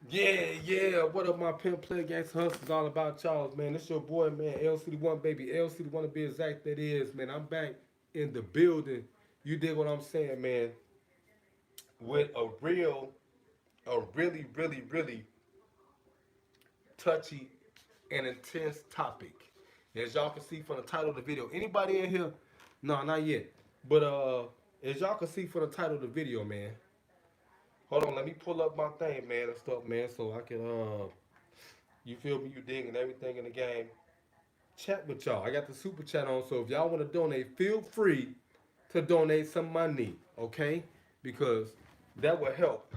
Yeah. What up, my pimp play gangsta hustlers? All about y'all, man. It's your boy, man. LCD1, baby. LCD1 to be exact. That is, man. I'm back in the building. You dig what I'm saying, man? With a really touchy and intense topic. As y'all can see from the title of the video. Anybody in here? No, not yet. But as y'all can see from the title of the video, man. Hold on, let me pull up my thing, man, and stuff, man, so I can you feel me, you dig and everything in the game. Chat with y'all. I got the super chat on, so if y'all want to donate, feel free to donate some money, okay? Because that will help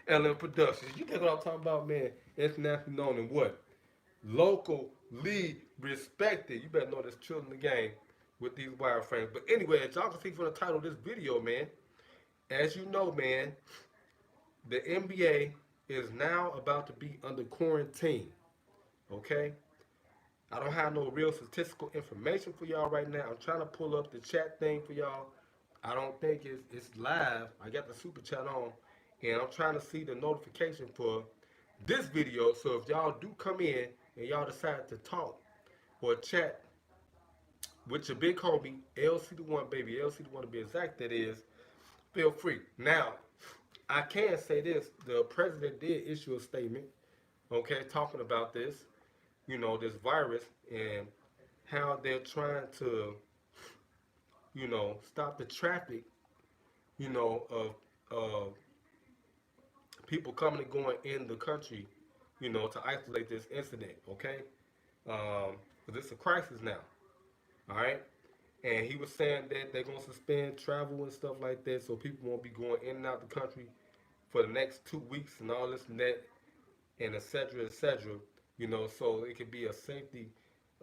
LM Productions. You get what I'm talking about, man? Internationally known and what? Locally respected. You better know that's children in the game with these wireframes. But anyway, as y'all can see from the title of this video, man, as you know, man, the NBA is now about to be under quarantine, okay? I don't have no real statistical information for y'all right now. I'm trying to pull up the chat thing for y'all. I don't think it's live. I got the super chat on, and I'm trying to see the notification for this video. So if y'all do come in and y'all decide to talk or chat with your big homie, LC the one, baby, LC the one to be exact, that is, feel free. Now, I can say this: the president did issue a statement, okay, talking about this, this virus and how they're trying to, stop the traffic, of people coming and going in the country, to isolate this incident, okay? Because it's a crisis now, all right? And he was saying that they're going to suspend travel and stuff like that so people won't be going in and out the country for the next 2 weeks and all this and that and et cetera, so it could be a safety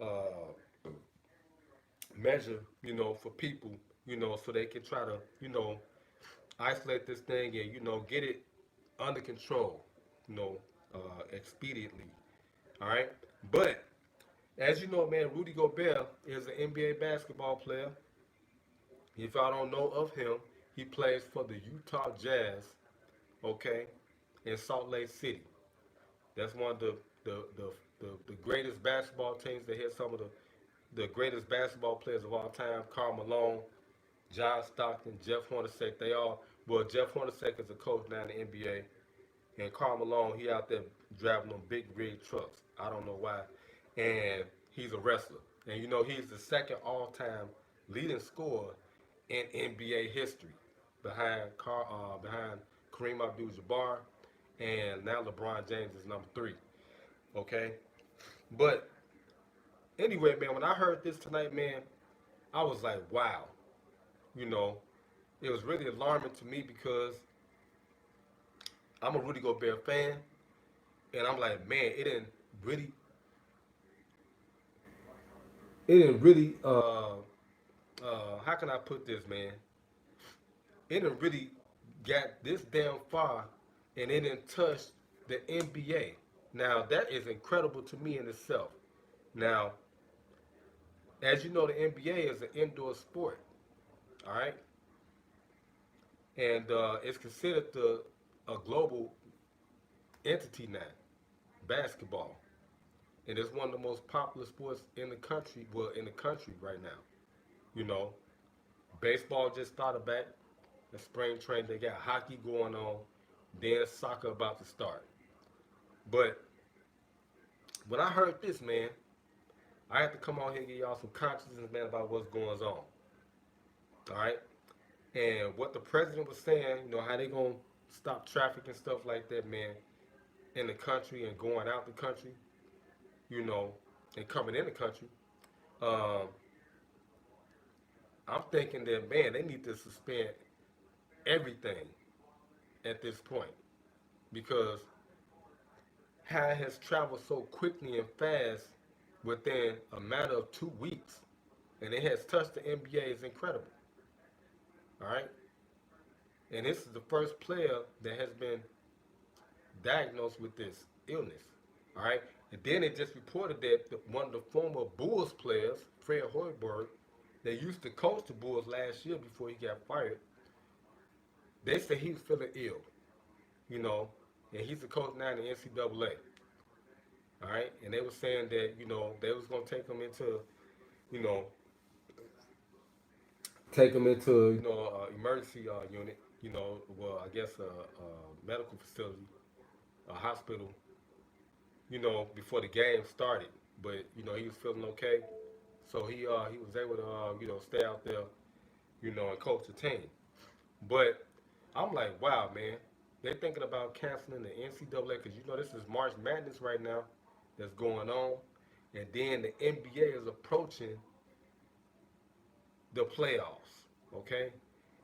uh, measure, for people, so they can try to, isolate this thing and, get it under control, you know, expediently. All right. But as you know, man, Rudy Gobert is an NBA basketball player. If y'all don't know of him, he plays for the Utah Jazz, okay, in Salt Lake City. That's one of the greatest basketball teams. They had some of the greatest basketball players of all time, Karl Malone, John Stockton, Jeff Hornacek. They all, well, Jeff Hornacek is a coach now in the NBA. And Karl Malone, he out there driving them big rig trucks. I don't know why. And he's a wrestler. And he's the second all-time leading scorer in NBA history, behind Kareem Abdul-Jabbar, and now LeBron James is number three. Okay, but anyway, man, when I heard this tonight, man, I was like, wow. You know, it was really alarming to me because I'm a Rudy Gobert fan, and I'm like, man, really, it didn't really, how can I put this, man? It didn't really got this damn far, and it didn't touch the NBA. Now that is incredible to me in itself. Now, as you know, the NBA is an indoor sport, all right, and it's considered a global entity now, basketball, and it's one of the most popular sports in the country. Well, in the country right now, you know, baseball just started back. The spring training, they got hockey going on. Then soccer about to start. But when I heard this, man, I had to come on here and give y'all some consciousness, man, about what's going on. All right, and what the president was saying, how they gonna stop traffic and stuff like that, man, in the country and going out the country, you know, and coming in the country. Um, I'm thinking that, man, they need to suspend everything at this point because how it has traveled so quickly and fast within a matter of 2 weeks, and it has touched the NBA is incredible. All right, and this is the first player that has been diagnosed with this illness. All right, and then it just reported that one of the former Bulls players, Fred Hoiberg, that used to coach the Bulls last year before he got fired, they said he was feeling ill, you know, and he's the coach now in the NCAA. All right, and they were saying that they was gonna take him into you know emergency unit. Well, I guess a medical facility, a hospital. Before the game started, but he was feeling okay, so he was able to stay out there, and coach the team. But I'm like, wow, man, they're thinking about canceling the NCAA because this is March Madness right now that's going on, and then the NBA is approaching the playoffs. Okay,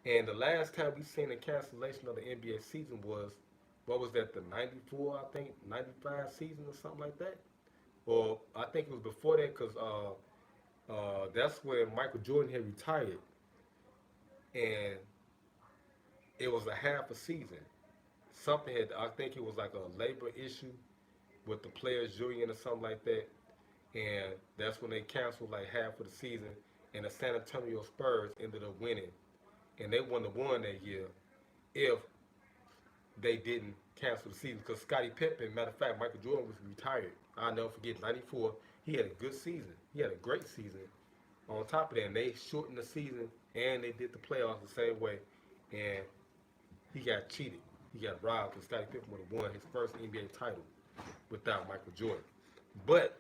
and the last time we seen a cancellation of the NBA season was what was that, the '94, I think, '95 season or something like that. Or I think it was before that because that's when Michael Jordan had retired, and it was a half a season. Something had, I think it was like a labor issue with the players union or something like that, and that's when they canceled like half of the season, and the San Antonio Spurs ended up winning, and they won the one that year if they didn't cancel the season because Scottie Pippen, matter of fact, Michael Jordan was retired. I'll never forget '94. He had a good season. He had a great season. On top of that, and they shortened the season and they did the playoffs the same way, and he got cheated. He got robbed because Scottie Pippen would have won his first NBA title without Michael Jordan. But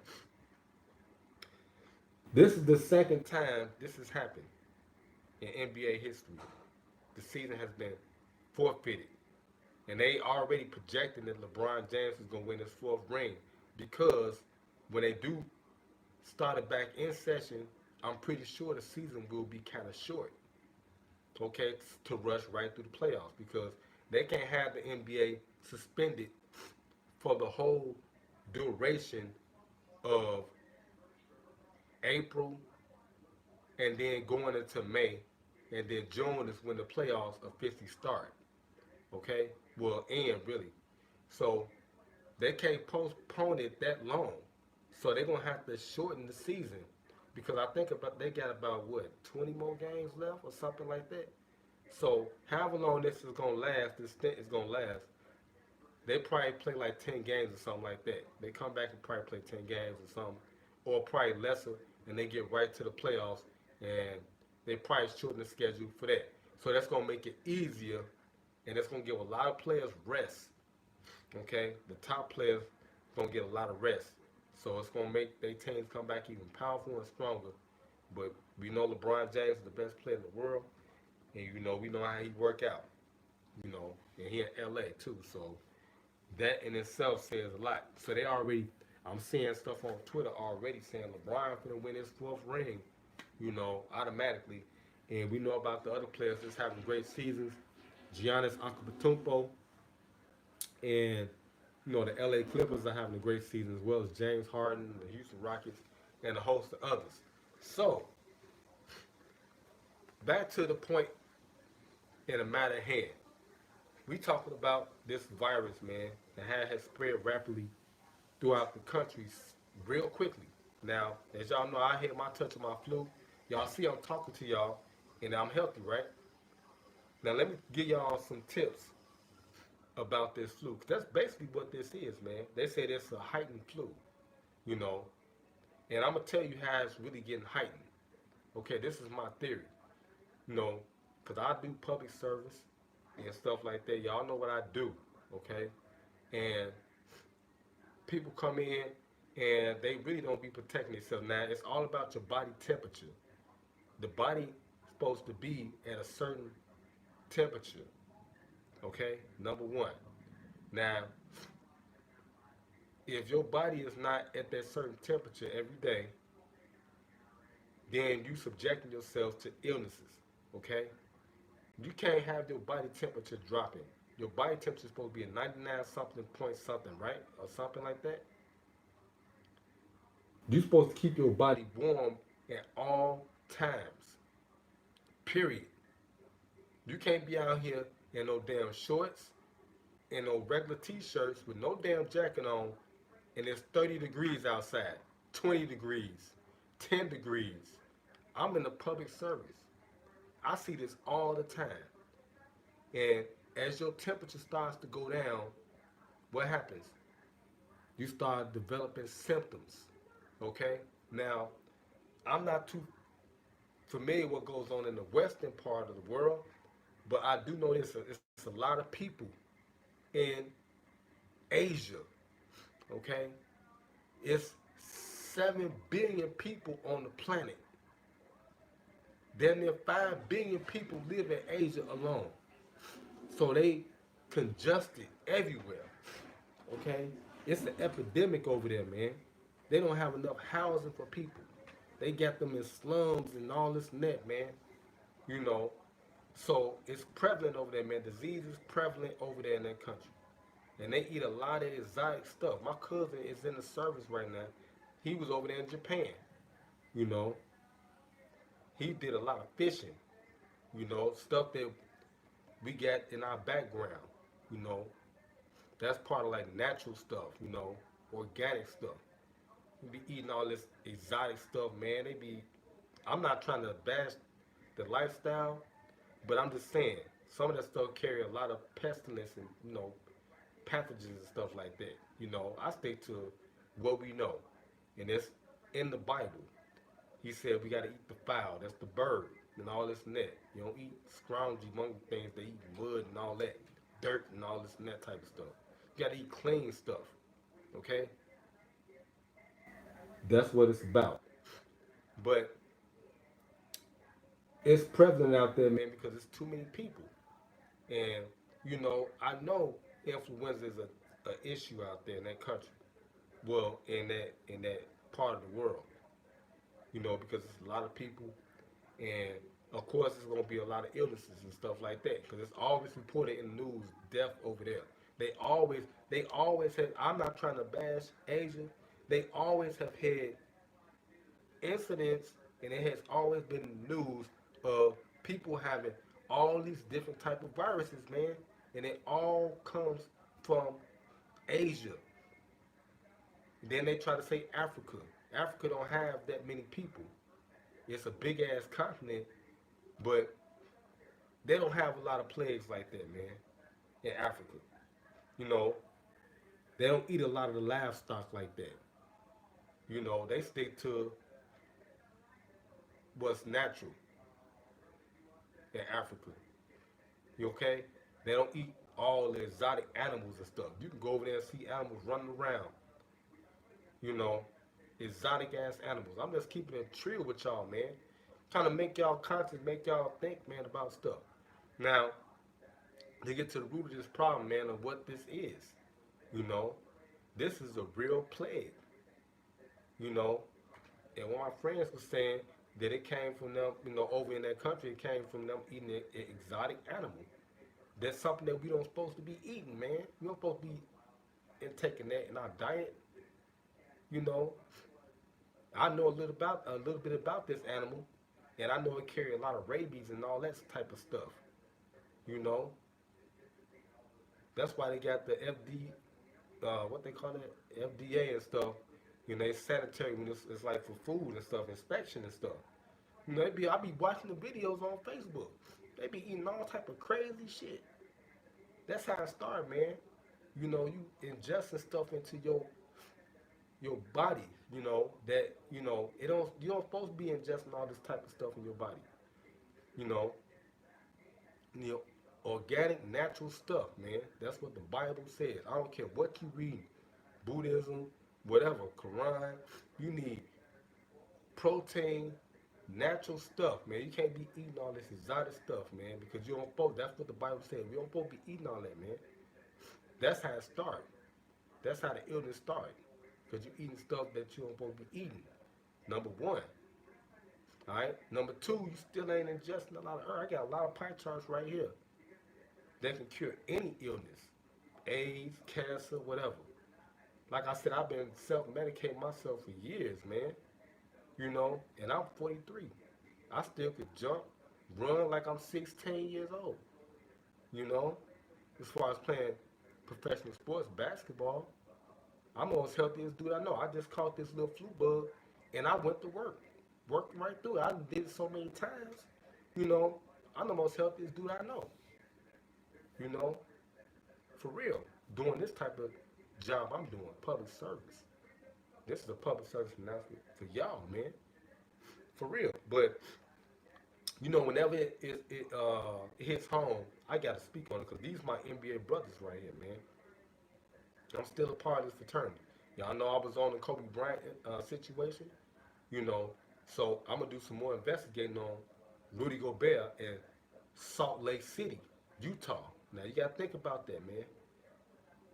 this is the second time this has happened in NBA history. The season has been forfeited. And they already projecting that LeBron James is going to win his fourth ring because when they do start it back in session, I'm pretty sure the season will be kind of short, okay, to rush right through the playoffs because they can't have the NBA suspended for the whole duration of April and then going into May, and then June is when the playoffs officially start, okay? Well, end really. So they can't postpone it that long. So they're gonna have to shorten the season because I think about they got about what 20 more games left or something like that. So however long this is gonna last, this stint is gonna last. They probably play like 10 games or something like that. They come back and probably play 10 games or something, or probably lesser, and they get right to the playoffs, and they probably shorten the schedule for that. So that's gonna make it easier, and that's gonna give a lot of players rest. Okay, the top players gonna get a lot of rest, so it's gonna make their teams come back even powerful and stronger. But we know LeBron James is the best player in the world, and we know how he work out. And he in LA too, so that in itself says a lot. So they already, I'm seeing stuff on Twitter already saying LeBron finna win his fourth ring, automatically. And we know about the other players that's having great seasons. Giannis Antetokounmpo and the LA Clippers are having a great season as well as James Harden, the Houston Rockets, and a host of others. So back to the point in the matter at hand. We talking about this virus, man, and how it has spread rapidly throughout the country real quickly. Now, as y'all know, I had my touch of my flu. Y'all see I'm talking to y'all, and I'm healthy, right? Now, let me give y'all some tips about this flu. 'Cause that's basically what this is, man. They say it's a heightened flu, you know, and I'm going to tell you how it's really getting heightened. Okay, this is my theory, because I do public service and stuff like that. Y'all know what I do, okay? And people come in and they really don't be protecting themselves. Now, it's all about your body temperature. The body is supposed to be at a certain temperature, okay? Number one. Now, if your body is not at that certain temperature every day, then you subjecting yourself to illnesses, okay? You can't have your body temperature dropping. Your body temperature is supposed to be at 99 something point something, right? Or something like that. You're supposed to keep your body warm at all times. Period. You can't be out here in no damn shorts and no regular t-shirts with no damn jacket on and it's 30 degrees outside, 20 degrees, 10 degrees. I'm in the public service. I see this all the time. And as your temperature starts to go down, what happens? You start developing symptoms. Okay? Now, I'm not too familiar what goes on in the western part of the world, but I do know it's a lot of people in Asia. Okay? It's 7 billion people on the planet. Damn near 5 billion people live in Asia alone. So they congested everywhere. Okay? It's an epidemic over there, man. They don't have enough housing for people. They got them in slums and all this net, man. You know. So it's prevalent over there, man. Disease is prevalent over there in that country. And they eat a lot of exotic stuff. My cousin is in the service right now. He was over there in Japan. You know, he did a lot of fishing. You know, stuff that we got in our background. You know, that's part of like natural stuff. You know, organic stuff. We be eating all this exotic stuff, man. They be. I'm not trying to bash the lifestyle, but I'm just saying some of that stuff carry a lot of pestilence and pathogens and stuff like that. You know, I stick to what we know, and it's in the Bible. He said we got to eat the fowl, that's the bird, and all this and that. You don't eat scroungy monkey things. They eat mud and all that, dirt and all this and that type of stuff. You got to eat clean stuff. Okay, that's what it's about. But it's prevalent out there, man, because it's too many people. And I know influenza is a issue out there in that country. Well, in that part of the world, because it's a lot of people, and of course, there's gonna be a lot of illnesses and stuff like that. Because it's always reported in the news, death over there. They always have. I'm not trying to bash Asia. They always have had incidents, and it has always been news of people having all these different type of viruses, man, and it all comes from Asia. Then they try to say Africa. Africa don't have that many people. It's a big ass continent, but they don't have a lot of plagues like that, man. In Africa, you know, they don't eat a lot of the livestock like that. They stick to what's natural in Africa. You okay? They don't eat all the exotic animals and stuff. You can go over there and see animals running around. You know, exotic ass animals. I'm just keeping it real with y'all, man. Trying to make y'all conscious, make y'all think, man, about stuff. Now, to get to the root of this problem, man, of what this is, you know, this is a real plague, you know. And one of my friends was saying that it came from them, over in that country, it came from them eating an exotic animal. That's something that we don't supposed to be eating, man. We don't supposed to be taking that in our diet. You know, I know a little bit about this animal, and I know it carry a lot of rabies and all that type of stuff. You know, that's why they got the what they call it, FDA and stuff. It's sanitary when it's like for food and stuff, inspection and stuff. I be watching the videos on Facebook. They be eating all type of crazy shit. That's how it started, man. You ingesting stuff into your body. That it don't you don't supposed to be ingesting all this type of stuff in your body. You know, you know, organic, natural stuff, man. That's what the Bible says. I don't care what you read, Buddhism, whatever, Quran. You need protein, natural stuff, man. You can't be eating all this exotic stuff, man, because you don't supposed. That's what the Bible says. We don't supposed to be eating all that, man. That's how it started. That's how the illness started, because you're eating stuff that you don't supposed to be eating. Number one. All right. Number two, you still ain't ingesting a lot of herb. I got a lot of pie charts right here that can cure any illness, AIDS, cancer, whatever. Like I said, I've been self-medicating myself for years, man. And I'm 43. I still could jump, run like I'm 16 years old. You know, as far as playing professional sports, basketball, I'm the most healthiest dude I know. I just caught this little flu bug, and I went to work, worked right through it. I did it so many times. You know, I'm the most healthiest dude I know. You know, for real. doing this type of job I'm doing, public service. This is a public service announcement for y'all, man, for real. But whenever it hits home, I gotta speak on it because these my NBA brothers right here, man. I'm still a part of this fraternity. Y'all know I was on the Kobe Bryant situation, you know. So I'm gonna do some more investigating on Rudy Gobert in Salt Lake City, Utah. Now you gotta think about that, man.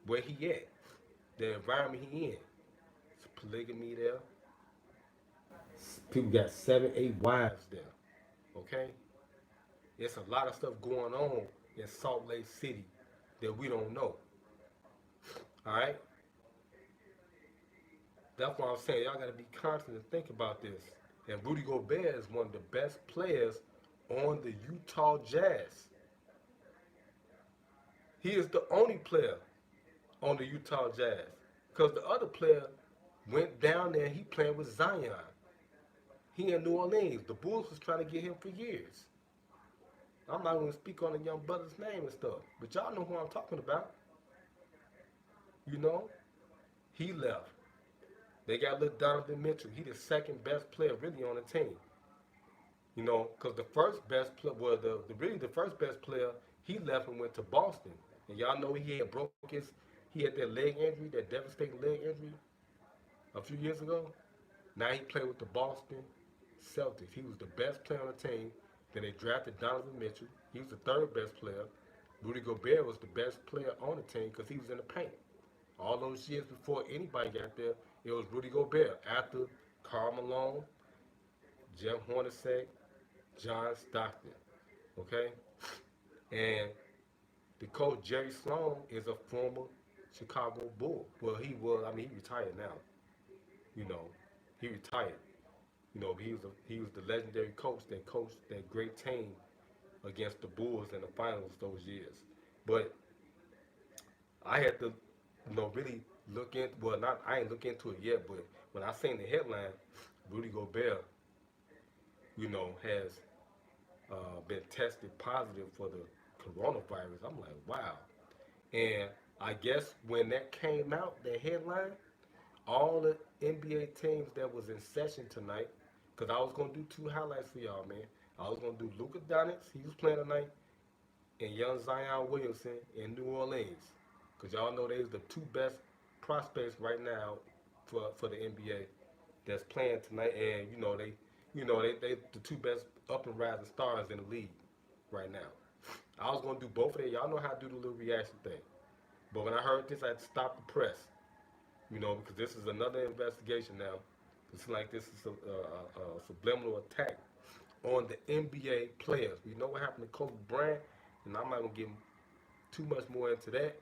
Where he at? The environment he in. It's polygamy there. People got 7, 8 wives there. Okay, there's a lot of stuff going on in Salt Lake City that we don't know. All right, that's why I'm saying y'all gotta be conscious and think about this. And Rudy Gobert is one of the best players on the Utah Jazz. He is the only player on the Utah Jazz because the other player went down there. He playing with Zion. He in New Orleans. The Bulls was trying to get him for years. I'm not going to speak on the young brother's name and stuff, but y'all know who I'm talking about. You know, he left. They got little Donovan Mitchell. He the second best player really on the team. Because the first best player, well, really the first best player, he left and went to Boston. And y'all know he had that leg injury, that devastating leg injury a few years ago. Now he played with the Boston Celtics. He was the best player on the team. Then they drafted Donovan Mitchell. He was the third best player. Rudy Gobert was the best player on the team because he was in the paint. All those years before anybody got there, it was Rudy Gobert. After Karl Malone, Jeff Hornacek, John Stockton. Okay? And the coach, Jerry Sloan, is a former Chicago Bull. Well, he retired now. You know, he retired. He was the legendary coach that coached that great team against the Bulls in the finals those years. But I had to, really look into. Well, not I ain't look into it yet, but when I seen the headline, Rudy Gobert, has been tested positive for the coronavirus. I'm like, wow. And I guess when that came out, the headline, all the NBA teams that was in session tonight, because I was gonna do two highlights for y'all, man. I was gonna do Luka Doncic, he was playing tonight, and young Zion Williamson in New Orleans, because y'all know they's the two best prospects right now for the NBA that's playing tonight, and they the two best up and rising stars in the league right now. I was gonna do both of them. Y'all know how to do the little reaction thing. But when I heard this, I had to stop the press. Because this is another investigation now. It's like this is a subliminal attack on the NBA players. We know what happened to Kobe Bryant, and I'm not gonna get too much more into that.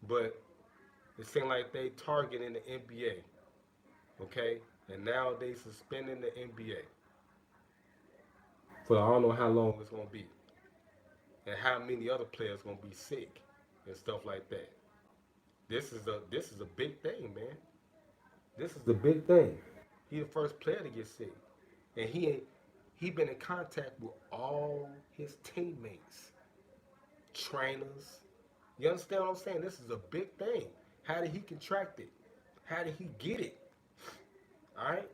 But it seems like they targeting the NBA, okay? And now they suspending the NBA for I don't know how long it's gonna be, and how many other players gonna be sick and stuff like that. This is a big thing, man. This is the big thing. He the first player to get sick, and he been in contact with all his teammates, trainers. You understand what I'm saying? This is a big thing. How did he contract it? How did he get it? All right,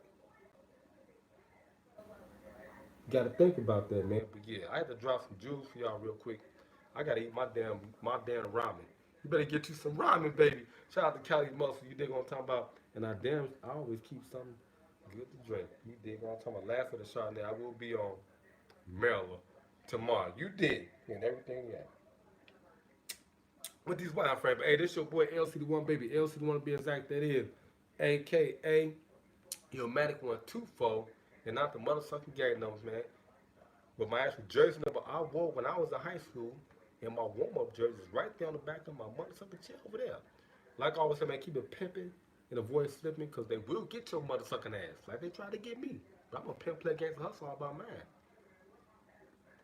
you got to think about that, man. But yeah, I had to drop some jewels for y'all real quick. I gotta eat my damn ramen. You better get you some ramen, baby. Shout out to Cali Muscle. You dig what I'm talking about? And I always keep something good to drink. You dig what I'm talking about? Last of the shot now, I will be on Maryland tomorrow. You dig and everything else. With these wild frame, hey, this your boy LC the one, baby. LC the one to be exact. That is, AKA Illmatic 124, and not the motherfucking gang numbers, man. But my actual jersey number I wore when I was in high school, and my warm-up jersey is right there on the back of my motherfucking chair over there. Like I always say, man, keep it pimping and avoid slipping, because they will get your motherfucking ass, like they tried to get me. But I'm a pimp, play gangster, hustle all about mine.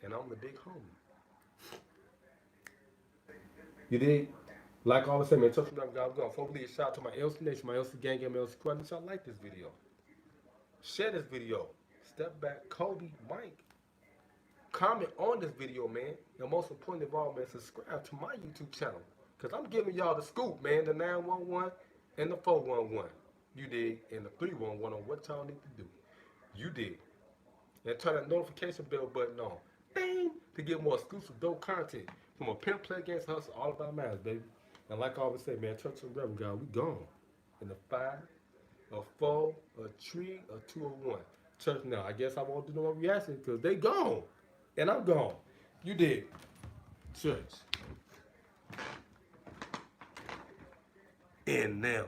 And I'm the big homie. You dig? Like I always say, man, touch me down, God, going. Folks, shout out to my LC Nation, my LC gang, and my LC squad. Y'all like this video. Share this video. Step back, Kobe, Mike. Comment on this video, man. And most important of all, man, subscribe to my YouTube channel. Because I'm giving y'all the scoop, man. The 911 and the 411. You dig? And the 311 on what y'all need to do. You dig? And turn that notification bell button on. Ding! To get more exclusive dope content from a pimp play against hustle all about matters, baby. And like I always say, man, Church and Reverend God, we gone. In a 5, a 4, a 3, a 2, or 1. Church now, I guess I won't do no more reaction because they gone. And I'm gone. You did. Church. And now.